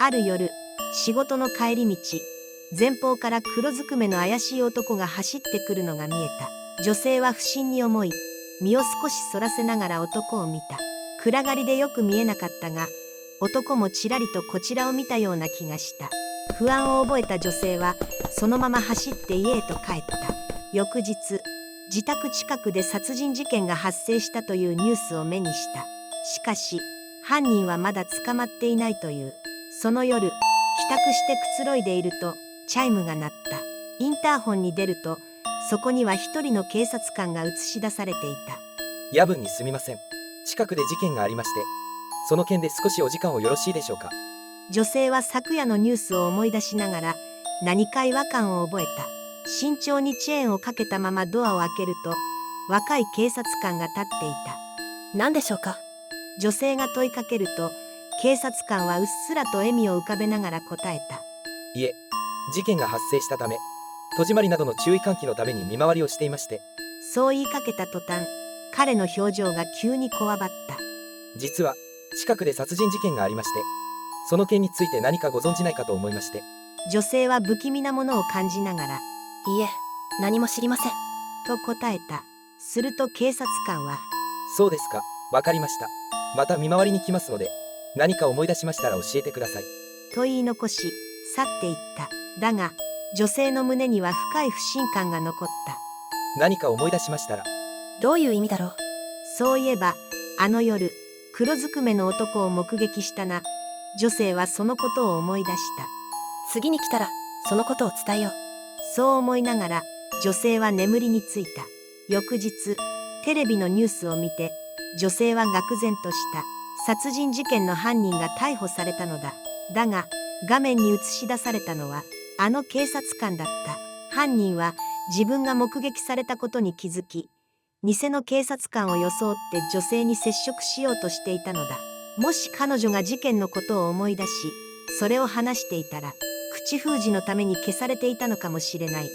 ある夜、仕事の帰り道、前方から黒ずくめの怪しい男が走ってくるのが見えた。女性は不審に思い、身を少しそらせながら男を見た。暗がりでよく見えなかったが、男もちらりとこちらを見たような気がした。不安を覚えた女性はそのまま走って家へと帰った。翌日、自宅近くで殺人事件が発生したというニュースを目にした。しかし犯人はまだ捕まっていないという。その夜、帰宅してくつろいでいるとチャイムが鳴った。インターホンに出ると、そこには一人の警察官が映し出されていた。夜分にすみません。近くで事件がありまして、その件で少しお時間をよろしいでしょうか。女性は昨夜のニュースを思い出しながら何か違和感を覚えた。慎重にチェーンをかけたままドアを開けると、若い警察官が立っていた。何でしょうか。女性が問いかけると、警察官はうっすらと笑みを浮かべながら答えた。いえ、事件が発生したため、戸締まりなどの注意喚起のために見回りをしていまして。そう言いかけた途端、彼の表情が急にこわばった。実は近くで殺人事件がありまして、その件について何かご存じないかと思いまして。女性は不気味なものを感じながら、いいえ、何も知りません。と答えた。すると警察官は、そうですか、わかりました。また見回りに来ますので、何か思い出しましたら教えてください。と言い残し、去っていった。だが、女性の胸には深い不信感が残った。何か思い出しましたら。どういう意味だろう。そういえば、あの夜、黒ずくめの男を目撃したな。女性はそのことを思い出した。次に来たら、そのことを伝えよう。そう思いながら、女性は眠りについた。翌日、テレビのニュースを見て、女性は愕然とした。殺人事件の犯人が逮捕されたのだ。だが、画面に映し出されたのは、あの警察官だった。犯人は自分が目撃されたことに気づき、偽の警察官を装って女性に接触しようとしていたのだ。もし彼女が事件のことを思い出し、それを話していたら、口封じのために消されていたのかもしれない。